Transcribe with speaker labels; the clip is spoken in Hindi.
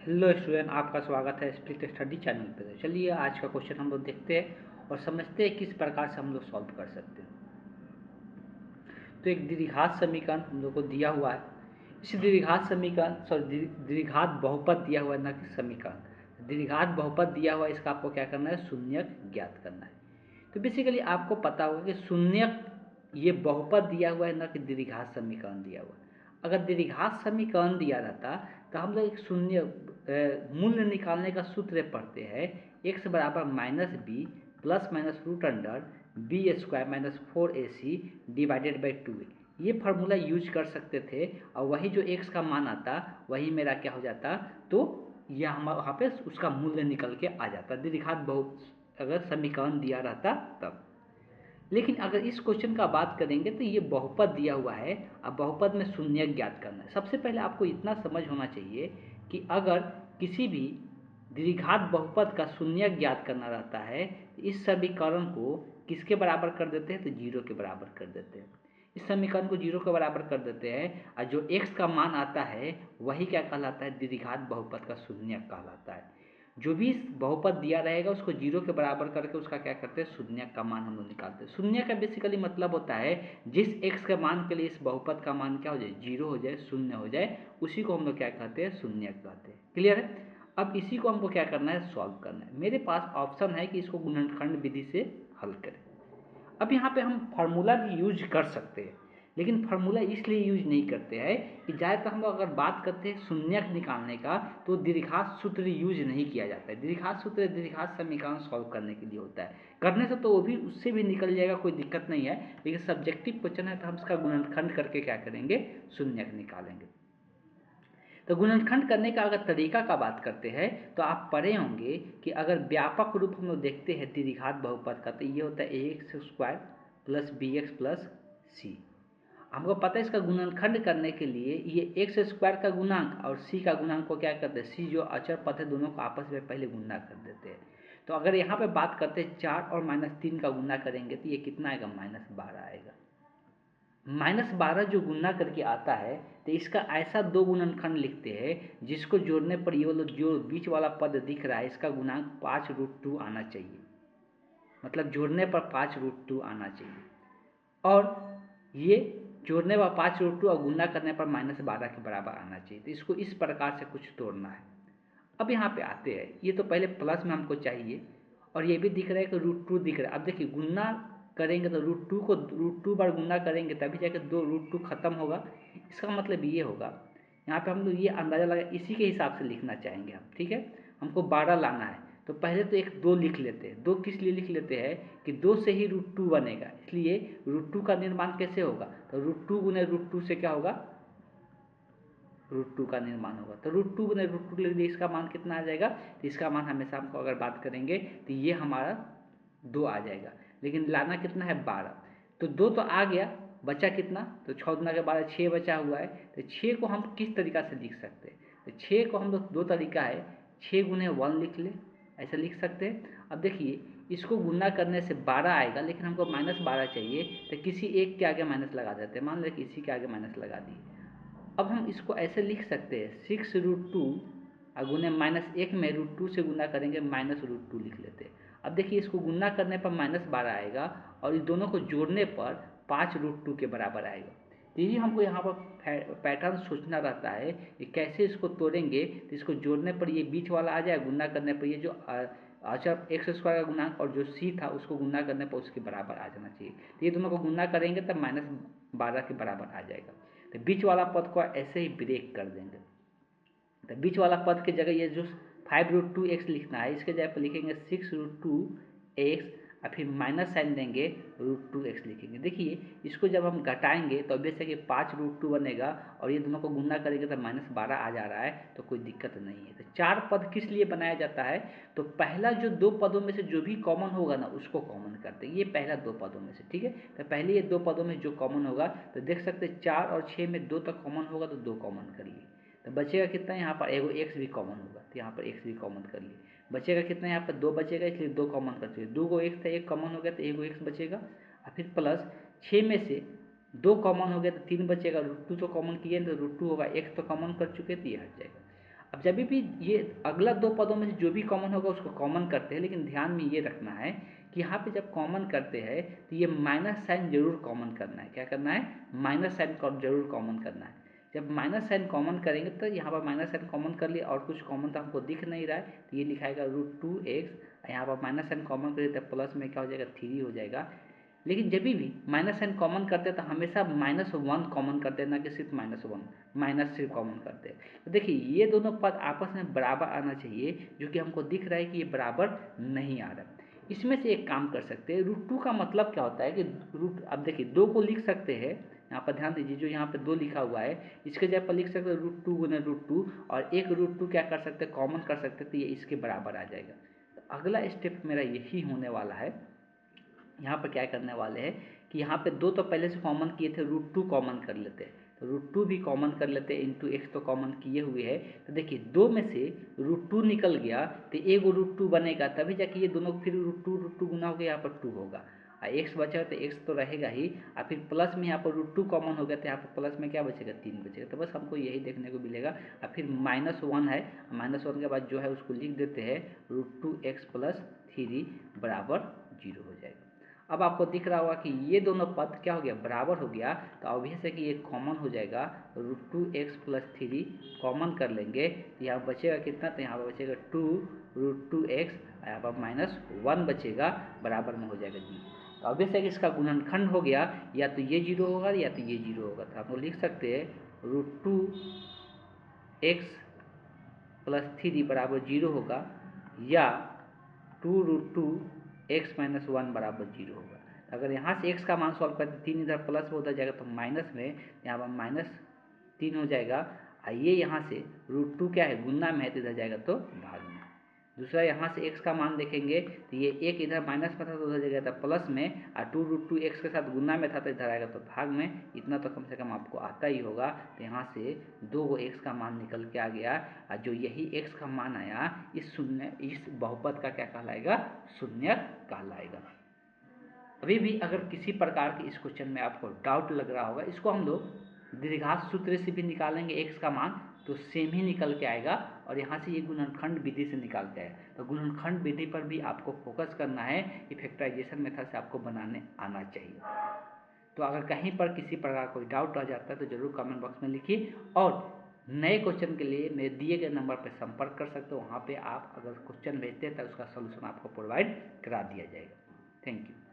Speaker 1: हेलो स्टूडेंट, आपका स्वागत है स्प्लिट स्टडी चैनल पे। तो चलिए आज का क्वेश्चन हम लोग देखते हैं और समझते हैं किस प्रकार से हम लोग सॉल्व कर सकते हैं। तो एक द्विघात समीकरण हम लोग को दिया हुआ है। इस द्विघात समीकरण द्विघात बहुपद दिया हुआ है, ना कि समीकरण। द्विघात बहुपद दिया हुआ है, इसका आपको क्या करना है, शून्यक ज्ञात करना है। तो बेसिकली आपको पता होगा कि शून्यक ये बहुपद दिया हुआ है, ना कि द्विघात समीकरण दिया हुआ है। अगर द्विघात समीकरण दिया रहता तो हम लोग एक शून्य मूल्य निकालने का सूत्र पढ़ते हैं, x बराबर minus B plus minus root under B square minus 4ac divided by 2a। ये फार्मूला यूज कर सकते थे और वही जो x का मान आता वही मेरा क्या हो जाता, तो यह हम वहाँ पे उसका मूल्य निकल के आ जाता द्विघात अगर समीकरण दिया रहता तब। लेकिन अगर इस क्वेश्चन का बात करेंगे तो ये बहुपद दिया हुआ है। अब बहुपद में शून्य ज्ञात करना है। सबसे पहले आपको इतना समझ होना चाहिए कि अगर किसी भी द्विघात बहुपद का शून्य ज्ञात करना रहता है, इस समीकरण को किसके बराबर कर देते हैं, तो जीरो के बराबर कर देते हैं। इस समीकरण को जीरो के बराबर कर देते हैं और जो x का मान आता है वही क्या कहलाता है, द्विघात बहुपद का शून्य कहलाता है। जो भी बहुपद दिया रहेगा उसको जीरो के बराबर करके उसका क्या करते हैं, शून्य का मान हम लोग निकालते हैं। शून्य का बेसिकली मतलब होता है जिस x के मान के लिए इस बहुपद का मान क्या हो जाए, जीरो हो जाए, शून्य हो जाए, उसी को हम लोग क्या कहते हैं, शून्य कहते हैं। क्लियर है। अब इसी को हमको क्या करना है, सॉल्व करना है। मेरे पास ऑप्शन है कि इसको गुणनखंड विधि से हल करें। अब यहाँ पे हम फार्मूला भी यूज कर सकते हैं, लेकिन फार्मूला इसलिए यूज नहीं करते हैं कि ज़्यादातर हम लोग अगर बात करते हैं शून्यक निकालने का तो द्विघात सूत्र यूज नहीं किया जाता है। द्विघात सूत्र द्विघात समीकरण सॉल्व करने के लिए होता है। करने से तो वो भी उससे भी निकल जाएगा, कोई दिक्कत नहीं है, लेकिन सब्जेक्टिव क्वेश्चन है तो हम इसका गुणनखंड करके क्या करेंगे, शून्यक निकालेंगे। तो गुणनखंड करने का अगर तरीका का बात करते हैं तो आप पढ़े होंगे कि अगर व्यापक रूप हम लोग देखते हैं द्विघात बहुपद का तो ये होता है ax square plus b x plus c. हमको पता है इसका गुणनखंड करने के लिए ये एक्स स्क्वायर का गुणांक और सी का गुणांक को क्या करते हैं, सी जो अचर पद है दोनों को आपस में पहले गुणा कर देते हैं। तो अगर यहाँ पे बात करते हैं 4 और -3 का गुणा करेंगे तो ये कितना आएगा, -12 आएगा। -12 जो गुणा करके आता है तो इसका ऐसा दो गुणनखंड लिखते हैं जिसको जोड़ने पर ये वाला जो बीच वाला पद दिख रहा है इसका गुणांक 5√2 आना चाहिए। मतलब जोड़ने पर 5√2 आना चाहिए और ये जोड़ने पर 5√2 और गुणा करने पर -12 के बराबर आना चाहिए। तो इसको इस प्रकार से कुछ तोड़ना है। अब यहाँ पे आते हैं, ये तो पहले प्लस में हमको चाहिए और ये भी दिख रहा है कि √2 दिख रहा है। अब देखिए गुणा करेंगे तो √2 को √2 बार गुणा करेंगे तभी जाकर दो √2 खत्म होगा। इसका मतलब ये होगा, यहाँ पे हम लोग ये अंदाजा लगा इसी के हिसाब से लिखना चाहेंगे हम। ठीक है, हमको 12 लाना है तो पहले तो एक 2 लिख लेते हैं। 2 किस लिए लिख लेते हैं कि 2 से ही √2 बनेगा, इसलिए √2 का निर्माण कैसे होगा, तो √2 गुने √2 से क्या होगा, √2 का निर्माण होगा। तो √2 गुने √2 लिख दिए, इसका मान कितना आ जाएगा, तो इसका मान हमेशा हमको अगर बात करेंगे तो ये हमारा 2 आ जाएगा, लेकिन लाना कितना है, 12। तो 2 तो आ गया, बचा कितना, तो 6 गुना के 12 6 बचा हुआ है। तो 6 को हम किस तरीका से लिख सकते हैं, तो 6 को हम लोग दो तरीका है, 6 गुने 1 लिख ले, ऐसा लिख सकते हैं। अब देखिए इसको गुना करने से 12 आएगा, लेकिन हमको -12 चाहिए तो किसी एक के आगे माइनस लगा देते हैं। मान लें कि इसी के आगे माइनस लगा दिए। अब हम इसको ऐसे लिख सकते हैं 6√2 और गुने -1 में √2 से गुना करेंगे -√2 लिख लेते हैं। अब देखिए इसको गुना करने पर -12 आएगा और इस दोनों को जोड़ने पर 5√2 के बराबर आएगा। तो ये हमको यहाँ पर पैटर्न सोचना रहता है कि कैसे इसको तोड़ेंगे। तो इसको जोड़ने पर ये बीच वाला आ जाए, गुना करने पर ये जो अचर एक्स स्क्वायर का गुणांक और जो सी था उसको गुना करने पर उसके बराबर आ जाना चाहिए। तो ये दोनों को गुना करेंगे तब -12 के बराबर आ जाएगा। तो बीच वाला पद को ऐसे ही ब्रेक कर देंगे। तो बीच वाला पद की जगह ये जो 5√2x लिखना है इसके जगह पर लिखेंगे 6√2x और फिर माइनस साइन देंगे, √2x लिखेंगे। देखिए इसको जब हम घटाएंगे तो ऑब्वियस है कि 5√2 बनेगा और ये दोनों को गुना करेंगे तो -12 आ जा रहा है, तो कोई दिक्कत नहीं है। तो 4 पद किस लिए बनाया जाता है, तो पहला जो 2 पदों में से जो भी कॉमन होगा ना उसको कॉमन करते हैं। ये पहला 2 पदों में से, ठीक है। तो पहले ये 2 पदों में जो कॉमन होगा तो देख सकते हैं 4 और 6 में 2 तक कॉमन होगा तो 2 कॉमन कर लिए। तो बचेगा कितना, यहाँ पर एगो x भी कॉमन होगा तो यहाँ पर x भी कॉमन कर लिए। बचेगा कितना, यहाँ पर 2 बचेगा इसलिए 2 कॉमन कर लिए। 2 को x था, 1 कॉमन हो गया तो एगो x बचेगा और फिर प्लस 6 में से 2 कॉमन हो गया तो 3 बचेगा। √2 तो कॉमन किए तो √2 होगा, x तो कॉमन कर चुके तो ये हट जाएगा। अब जब भी ये अगला दो पदों में से जो भी कॉमन होगा उसको कॉमन करते हैं, लेकिन ध्यान में ये रखना है कि यहाँ पे जब कॉमन करते हैं तो ये माइनस साइन जरूर कॉमन करना है। क्या करना है? माइनस साइन जरूर कॉमन करना है। जब माइनस साइन कॉमन करेंगे तो यहाँ पर माइनस साइन कॉमन कर लिया और कुछ कॉमन तो हमको दिख नहीं रहा है, तो ये लिखाएगा √2x। यहाँ पर माइनस साइन कॉमन करिए तो प्लस में क्या हो जाएगा? 3 हो जाएगा। लेकिन जब भी माइनस साइन कॉमन करते हैं तो हमेशा -1 कॉमन करते हैं, ना कि सिर्फ -1 माइनस सिर्फ कॉमन करते हैं। तो देखिए ये दोनों पद आपस में बराबर आना चाहिए, जो कि हमको दिख रहा है कि ये बराबर नहीं आ रहा। इसमें से एक काम कर सकते हैं, √2 का मतलब क्या होता है कि अब देखिए 2 को लिख सकते हैं, यहाँ पर ध्यान दीजिए, जो यहाँ पे 2 लिखा हुआ है इसके जगह पर लिख सकते हैं √2 गुना √2, और एक √2 क्या कर सकते हैं? कॉमन कर सकते हैं, तो ये इसके बराबर आ जाएगा। तो अगला स्टेप मेरा यही होने वाला है। यहाँ पर क्या करने वाले हैं कि यहाँ पे 2 तो पहले से कॉमन किए थे, √2 कॉमन कर लेते हैं, तो √2 भी कॉमन कर लेते हैं, इंटू एक्स तो कॉमन किए हुए है। तो देखिए 2 में से √2 निकल गया तो एक √2 बनेगा, तभी जाके ये दोनों फिर √2 गुना हो गया, यहाँ पर 2 होगा, और एक्स बचा तो एक्स तो रहेगा ही, और फिर प्लस में यहाँ पर √2 कॉमन हो गया तो यहाँ पर प्लस में क्या बचेगा? 3 बचेगा। तो बस हमको यही देखने को मिलेगा। और फिर -1 है, -1 के बाद जो है उसको लिख देते हैं √2x + 3 बराबर 0 हो जाएगा। अब आपको दिख रहा होगा कि ये दोनों पद क्या हो गया? बराबर हो गया, तो ऑब्वियस है कि ये कॉमन हो जाएगा, √2x + 3 कॉमन कर लेंगे तो यहाँ बचेगा कितना? तो यहाँ पर बचेगा 2 √2x, यहाँ पर -1 बचेगा, बराबर में हो जाएगा 0। तो ऑब्वियस है कि इसका गुणनखंड हो गया, या तो ये 0 होगा या तो ये 0 होगा। तो हम लोग लिख सकते हैं √2x + 3 बराबर 0 होगा, या 2√2x - 1 बराबर 0 होगा। अगर यहाँ से x का मान सॉल्व करते 3 इधर प्लस में उधर जाएगा तो माइनस में, यहाँ पर -3 हो जाएगा। ये यहाँ से √2 क्या है? गुना में है, तो इधर जाएगा तो भाग में। दूसरा यहाँ से x का मान देखेंगे तो ये एक इधर माइनस में था तो उधर जाएगा था प्लस में, और 2√2x के साथ गुना में था तो इधर आएगा तो भाग में। इतना तो कम से कम आपको आता ही होगा। तो यहाँ से 2 x का मान निकल के आ गया, और जो यही x का मान आया इस बहुपद का क्या कहलाएगा? शून्य कहलाएगा। अभी भी अगर किसी प्रकार के इस क्वेश्चन में आपको डाउट लग रहा होगा, इसको हम लोग द्विघात सूत्र से भी निकालेंगे x का मान, तो सेम ही निकल के आएगा, और यहाँ से ये गुणनखंड विधि से निकाल के आएगा। तो गुणनखंड विधि पर भी आपको फोकस करना है, कि फैक्टराइजेशन मेथड से आपको बनाने आना चाहिए। तो अगर कहीं पर किसी प्रकार कोई डाउट आ जाता है तो जरूर कमेंट बॉक्स में लिखिए, और नए क्वेश्चन के लिए मेरे दिए गए नंबर पर संपर्क कर सकते हो। वहाँ पे आप अगर क्वेश्चन भेजते हैं तो उसका सोल्यूशन आपको प्रोवाइड करा दिया जाएगा। Thank you.